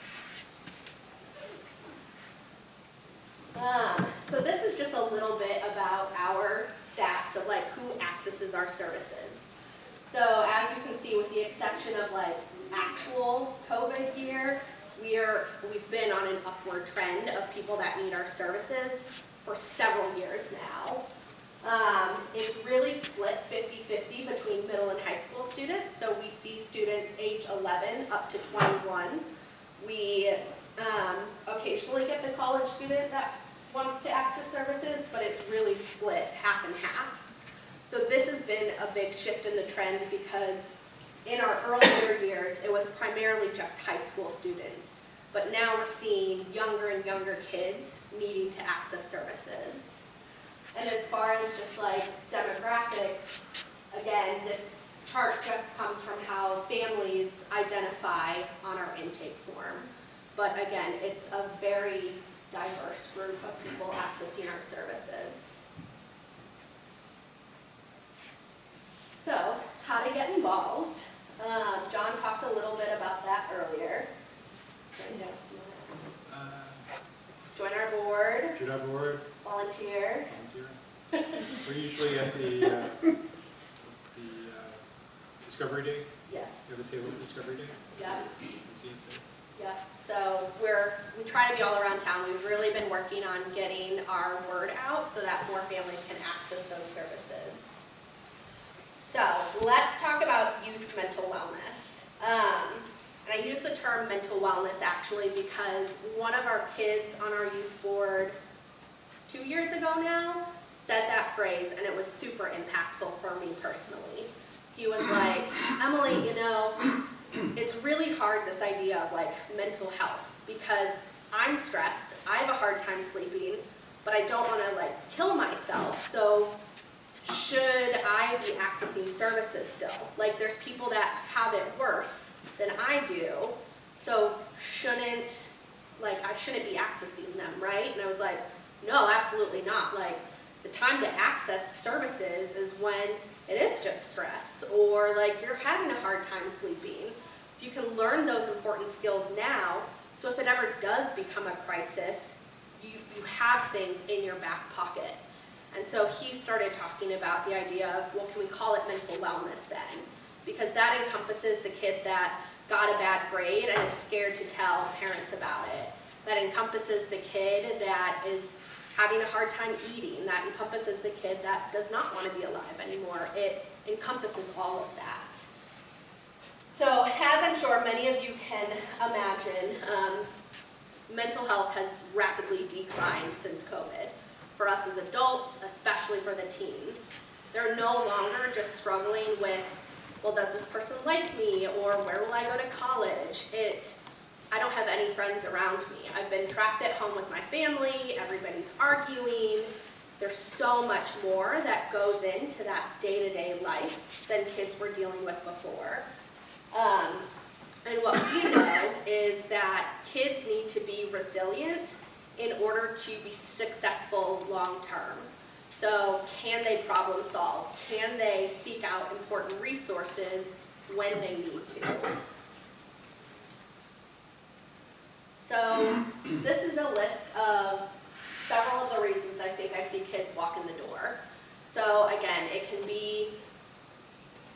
So this is just a little bit about our stats of like who accesses our services. So as you can see, with the exception of like actual COVID year, we've been on an upward trend of people that need our services for several years now. It's really split 50-50 between middle and high school students. So we see students age 11 up to 21. We occasionally get the college student that wants to access services, but it's really split half and half. So this has been a big shift in the trend because in our earlier years, it was primarily just high school students. But now we're seeing younger and younger kids needing to access services. And as far as just like demographics, again, this chart just comes from how families identify on our intake form. But again, it's a very diverse group of people accessing our services. So, how to get involved. John talked a little bit about that earlier. Join our board. Join our board. Volunteer. We're usually at the Discovery Day. Yes. We have a table at Discovery Day. Yep. CSA. Yep. So we try to be all around town. We've really been working on getting our word out so that more families can access those services. So let's talk about youth mental wellness. And I use the term mental wellness actually because one of our kids on our youth board 2 years ago now said that phrase, and it was super impactful for me personally. He was like, Emily, you know, it's really hard, this idea of like mental health, because I'm stressed, I have a hard time sleeping, but I don't want to like kill myself. So should I be accessing services still? Like there's people that have it worse than I do, so I shouldn't be accessing them, right? And I was like, no, absolutely not. Like the time to access services is when it is just stress, or like you're having a hard time sleeping. So you can learn those important skills now, so if it ever does become a crisis, you have things in your back pocket. And so he started talking about the idea of, well, can we call it mental wellness then? Because that encompasses the kid that got a bad grade and is scared to tell parents about it. That encompasses the kid that is having a hard time eating. That encompasses the kid that does not want to be alive anymore. It encompasses all of that. So as I'm sure many of you can imagine, mental health has rapidly declined since COVID. For us as adults, especially for the teens. They're no longer just struggling with, well, does this person like me? Or where will I go to college? It's, I don't have any friends around me. I've been trapped at home with my family, everybody's arguing. There's so much more that goes into that day-to-day life than kids were dealing with before. And what we know is that kids need to be resilient in order to be successful long-term. So can they problem solve? Can they seek out important resources when they need to? So this is a list of several of the reasons I think I see kids walk in the door. So again, it can be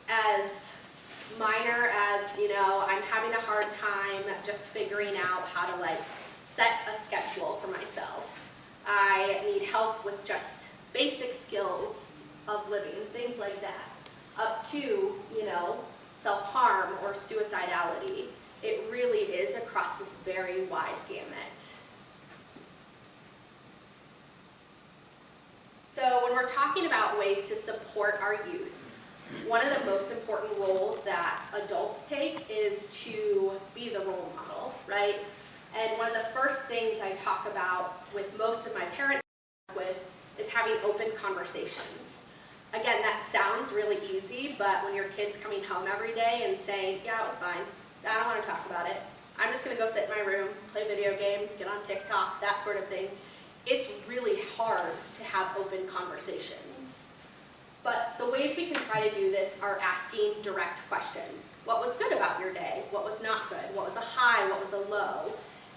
as minor as, you know, I'm having a hard time just figuring out how to like set a schedule for myself. I need help with just basic skills of living, things like that. Up to, you know, self-harm or suicidality. It really is across this very wide gamut. So when we're talking about ways to support our youth, one of the most important roles that adults take is to be the role model, right? And one of the first things I talk about with most of my parents with is having open conversations. Again, that sounds really easy, but when your kid's coming home every day and saying, yeah, it was fine, I don't want to talk about it, I'm just going to go sit in my room, play video games, get on TikTok, that sort of thing, it's really hard to have open conversations. But the ways we can try to do this are asking direct questions. What was good about your day? What was not good? What was a high? What was a low?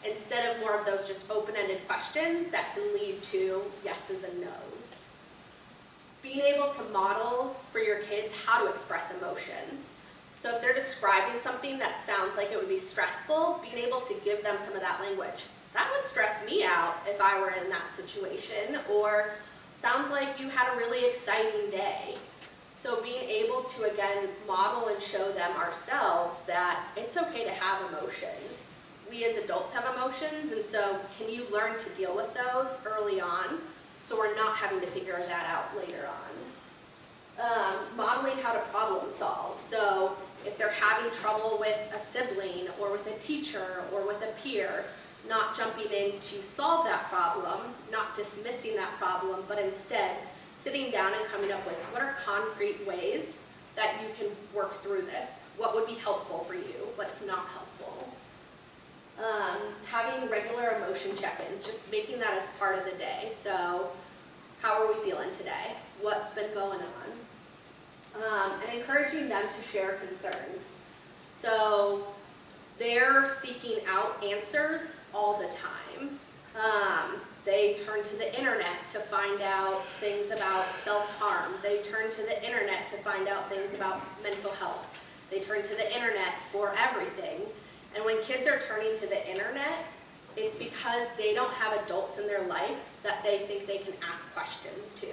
Instead of more of those just open-ended questions that can lead to yeses and nos. Being able to model for your kids how to express emotions. So if they're describing something that sounds like it would be stressful, being able to give them some of that language. That would stress me out if I were in that situation, or sounds like you had a really exciting day. So being able to, again, model and show them ourselves that it's okay to have emotions. we as adults have emotions, and so can you learn to deal with those early on so we're not having to figure that out later on? Modeling how to problem solve. So if they're having trouble with a sibling or with a teacher or with a peer, not jumping in to solve that problem, not dismissing that problem, but instead sitting down and coming up with what are concrete ways that you can work through this. What would be helpful for you? What's not helpful? Having regular emotion check-ins, just making that as part of the day. So how are we feeling today? What's been going on? And encouraging them to share concerns. So they're seeking out answers all the time. They turn to the internet to find out things about self-harm. They turn to the internet to find out things about mental health. They turn to the internet for everything. And when kids are turning to the internet, it's because they don't have adults in their life that they think they can ask questions to.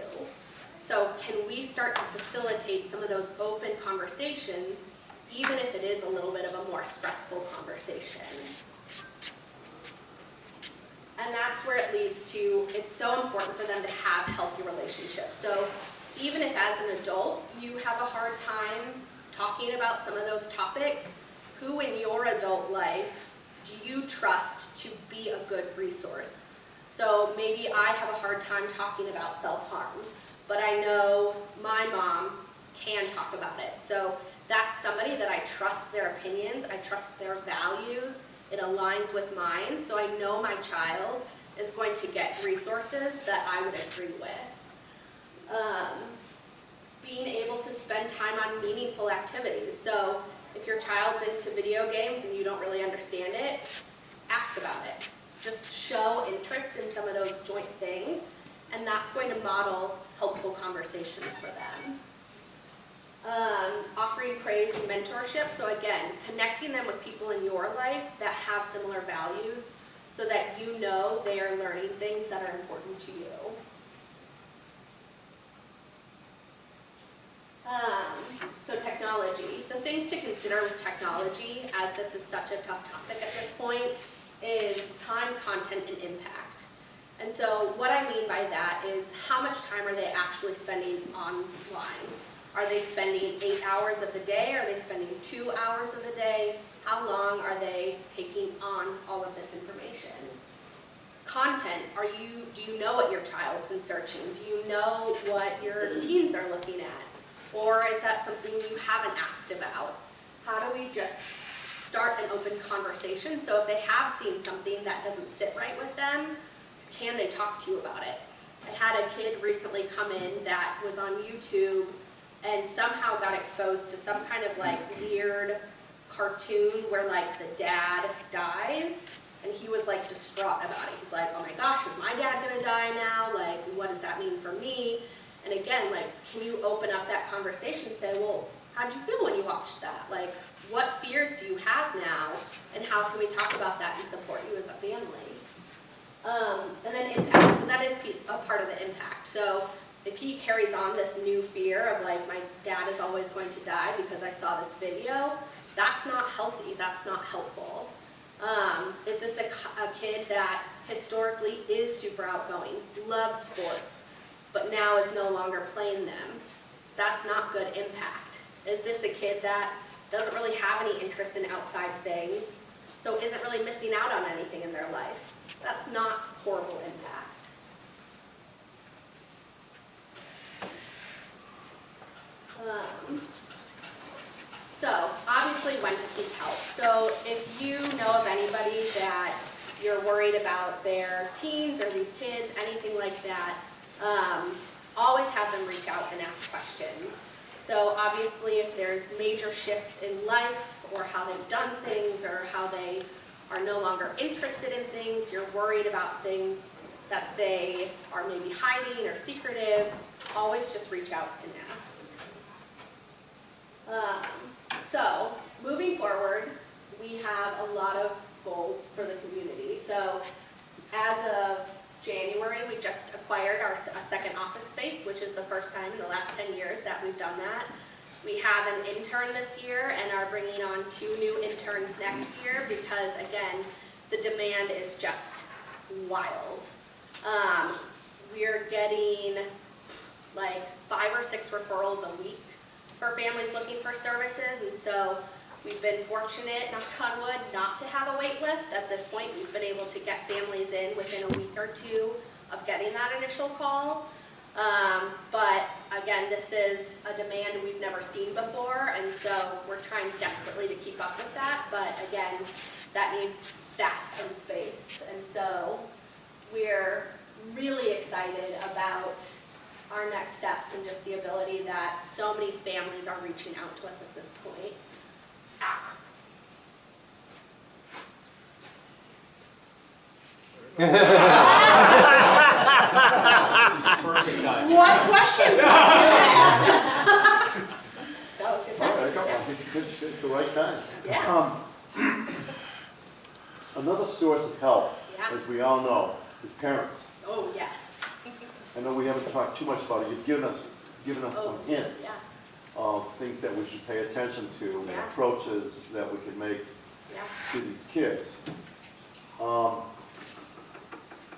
So can we start to facilitate some of those open conversations, even if it is a little bit of a more stressful conversation? And that's where it leads to, it's so important for them to have healthy relationships. So even if as an adult you have a hard time talking about some of those topics, who in your adult life do you trust to be a good resource? So maybe I have a hard time talking about self-harm, but I know my mom can talk about it. So that's somebody that I trust their opinions, I trust their values, it aligns with mine, so I know my child is going to get resources that I would agree with. Being able to spend time on meaningful activities. So if your child's into video games and you don't really understand it, ask about it. Just show interest in some of those joint things, and that's going to model helpful conversations for them. Offering praise and mentorship. So again, connecting them with people in your life that have similar values so that you know they are learning things that are important to you. So technology. The things to consider with technology, as this is such a tough topic at this point, is time, content, and impact. And so what I mean by that is how much time are they actually spending online? Are they spending 8 hours of the day? Are they spending 2 hours of the day? How long are they taking on all of this information? Content, do you know what your child's been searching? Do you know what your teens are looking at? Or is that something you haven't asked about? How do we just start an open conversation? So if they have seen something that doesn't sit right with them, can they talk to you about it? I had a kid recently come in that was on YouTube and somehow got exposed to some kind of like weird cartoon where like the dad dies, and he was like distraught about it. He's like, oh my gosh, is my dad gonna die now? Like, what does that mean for me? And again, like, can you open up that conversation and say, well, how did you feel when you watched that? Like, what fears do you have now? And how can we talk about that and support you as a family? And then impact, so that is a part of the impact. So if he carries on this new fear of like, my dad is always going to die because I saw this video, that's not healthy, that's not helpful. Is this a kid that historically is super outgoing, loves sports, but now is no longer playing them? That's not good impact. Is this a kid that doesn't really have any interest in outside things, so isn't really missing out on anything in their life? That's not horrible impact. So obviously when to seek help. So if you know of anybody that you're worried about their teens or these kids, anything like that, always have them reach out and ask questions. So obviously if there's major shifts in life or how they've done things or how they are no longer interested in things, you're worried about things that they are maybe hiding or secretive, always just reach out and ask. So moving forward, we have a lot of goals for the community. So as of January, we just acquired a second office space, which is the first time in the last 10 years that we've done that. We have an intern this year and are bringing on 2 new interns next year because, again, the demand is just wild. We're getting like 5 or 6 referrals a week for families looking for services, and so we've been fortunate, knock on wood, not to have a wait list. At this point, we've been able to get families in within a week or 2 of getting that initial call. But again, this is a demand we've never seen before, and so we're trying desperately to keep up with that. But again, that needs staff and space, and so we're really excited about our next steps and just the ability that so many families are reaching out to us at this point. Perfect time. What questions would you have? That was good time. Good, the right time. Yeah. Another source of help, Yeah. as we all know, is parents. Oh, yes. I know we haven't talked too much about it. You've given us some hints Yeah. of things that we should pay attention to, and Yeah. approaches that we can make Yeah. to these kids.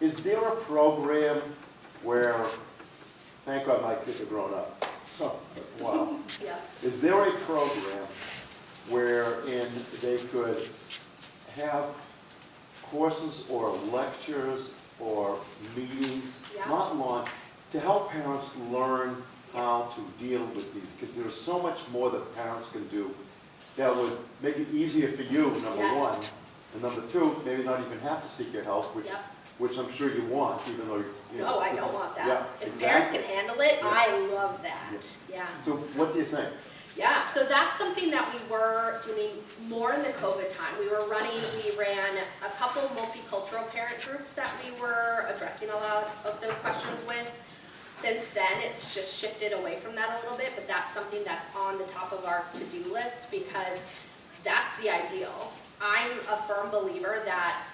Is there a program where, thank God my kids are grown up, so, wow. Yeah. Is there a program wherein they could have courses or lectures or meetings, Yeah. not long, to help parents learn how to deal with these kids? There's so much more that parents can do that would make it easier for you, number Yes. one. And number two, maybe not even have to seek your help, which, Yep. which I'm sure you want, even though you know. No, I this don't is- want that. Yeah, If parents exactly. can handle it, Yeah. I love that. Yeah. So what do you think? Yeah, so that's something that we were doing more in the COVID time. We ran a couple multicultural parent groups that we were addressing a lot of those questions with. Since then, it's just shifted away from that a little bit, but that's something that's on the top of our to-do list because that's the ideal. I'm a firm believer that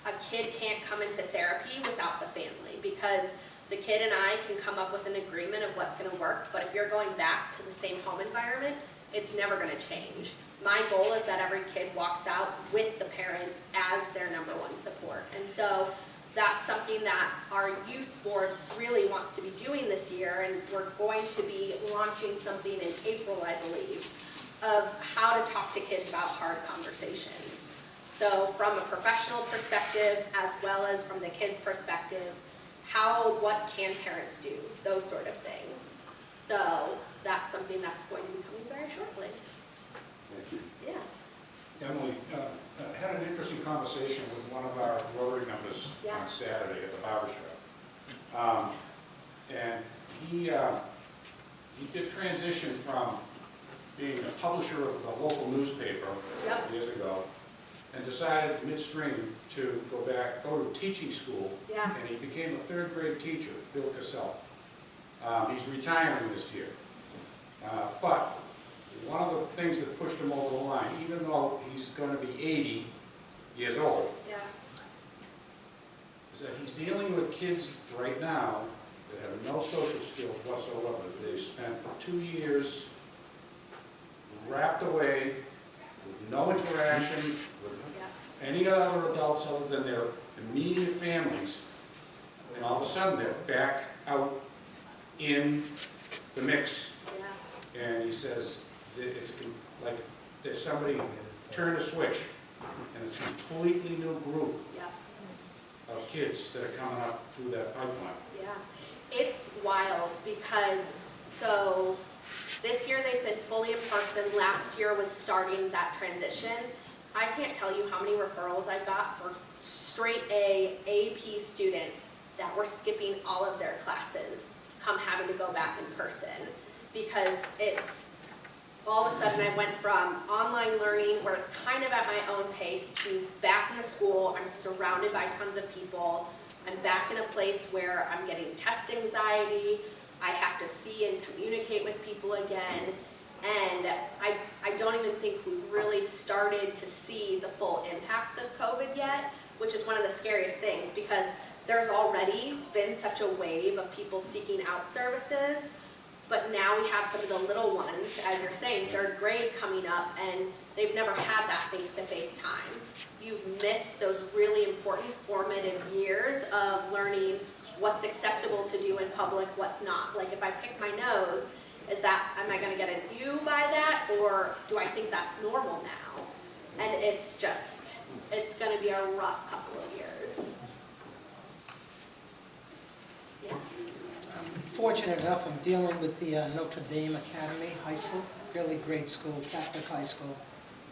a kid can't come into therapy without the family because the kid and I can come up with an agreement of what's going to work, but if you're going back to the same home environment, it's never going to change. My goal is that every kid walks out with the parent as their number one support. And so that's something that our youth board really wants to be doing this year, and we're going to be launching something in April, I believe, of how to talk to kids about hard conversations. So from a professional perspective, as well as from the kids' perspective, what can parents do, those sort of things. So that's something that's going to be coming very shortly. Thank you. Yeah. Emily, had an interesting conversation with one of our Rotary members Yeah. on Saturday at the barber shop. And he did transition from being a publisher of the local newspaper Yep. years ago, and decided midstream to go to teaching school. Yeah. And he became a 3rd grade teacher, Bill Cassell. He's retiring this year. But one of the things that pushed him over the line, even though he's going to be 80 years old, Yeah. is that he's dealing with kids right now that have no social skills whatsoever. They've spent 2 years wrapped away with no interaction with any other adults other than their immediate families, and all of a sudden they're back out in the mix. Yeah. And he says that it's like there's somebody turned a switch, and it's a completely new group Yeah. of kids that are coming up through that pipeline. Yeah. It's wild because, so this year they've been fully in person. Last year was starting that transition. I can't tell you how many referrals I got for straight A, AP students that were skipping all of their classes, come having to go back in person. Because it's, all of a sudden I went from online learning where it's kind of at my own pace to back in the school, I'm surrounded by tons of people, I'm back in a place where I'm getting test anxiety, I have to see and communicate with people again, and I don't even think we've really started to see the full impacts of COVID yet, which is one of the scariest things because there's already been such a wave of people seeking out services, But now we have some of the little ones, as you're saying, third grade coming up, and they've never had that face-to-face time. You've missed those really important formative years of learning what's acceptable to do in public, what's not. Like if I pick my nose, am I gonna get an U by that, or do I think that's normal now? And it's gonna be a rough couple of years. Yeah. Fortunate enough, I'm dealing with the Notre Dame Academy High School, really great school, Catholic high school.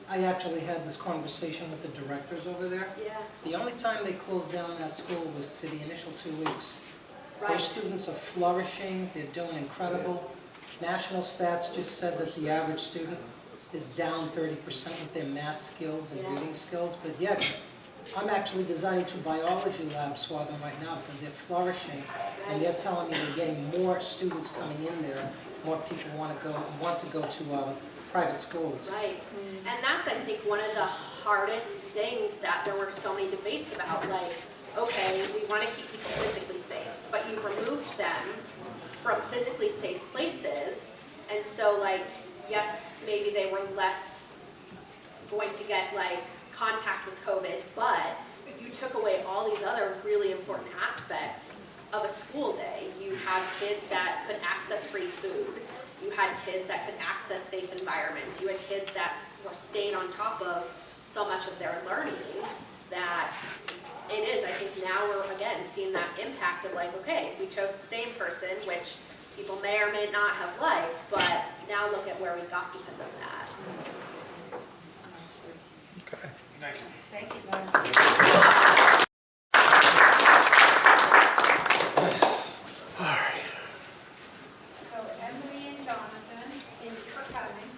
I actually had this conversation with the directors over there. Yeah. The only time they closed down that school was for the initial 2 weeks. Right. Those students are flourishing, they're doing incredible. National stats just said that the average student is down 30% with their math skills and reading skills, but yet I'm actually designing 2 biology labs for them right now because they're flourishing, and they're telling me they're getting more students coming in there, more people want to go to private schools. Right, and that's, I think, one of the hardest things that there were so many debates about, like, okay, we want to keep people physically safe, but you've removed them from physically safe places, and so, like, yes, maybe they were less going to get, like, contact with COVID, but you took away all these other really important aspects of a school day. You had kids that could access free food. You had kids that could access safe environments. You had kids that were staying on top of so much of their learning that it is, I think now we're, again, seeing that impact of like, okay, we chose the same person, which people may or may not have liked, but now look at where we got because of that. Okay. Thank you. Thank you. So Emily and Jonathan, thank you for coming.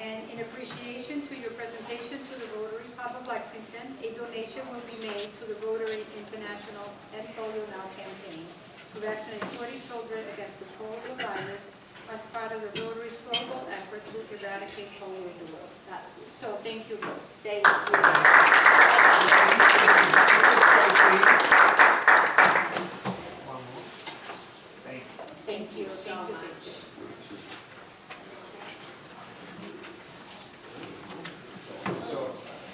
And in appreciation to your presentation to the Rotary Club of Lexington, a donation will be made to the Rotary International End Polio Now campaign to vaccinate 40 children against the polio virus as part of the Rotary's global effort to eradicate polio in the world. So thank you. Thank Thank you so much. So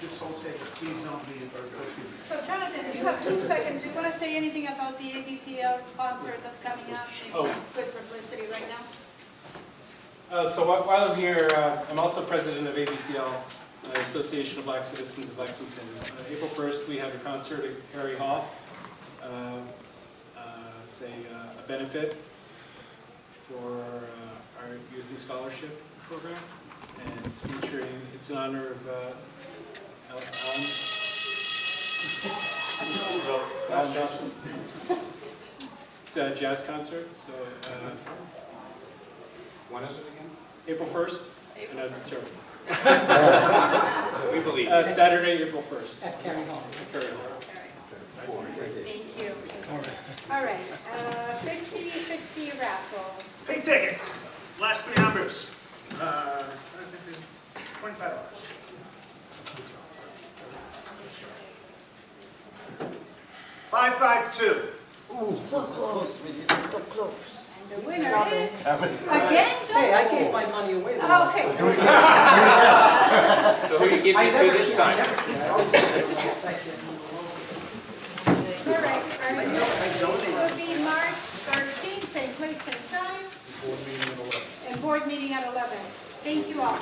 this whole thing, please don't be confused. So Jonathan, you have 2 seconds. Do you want to say anything about the ABCL concert that's coming up? Oh. It's good publicity right now. So while I'm here, I'm also president of ABCL, Association of Black Citizens of Lexington. April 1st, we have a concert at Carey Hall. It's a benefit for our Youth and Scholarship program, and it's in honor of Alan Johnson. It's a jazz concert, so When is it again? April 1st? I know it's terrible. We believe you. Saturday, April 1st. At Carey Hall. At Carey Hall. Thank you. All right, 50/50 raffle. Pink tickets, last 3 numbers. $25. $552. Ooh, so close. So close. And the winner is, again, Hey, I gave my money away the last okay. time. So who are you giving it to this time? All right, our next meeting will be March 13th, same place, same time. And board meeting at 11. Thank you all.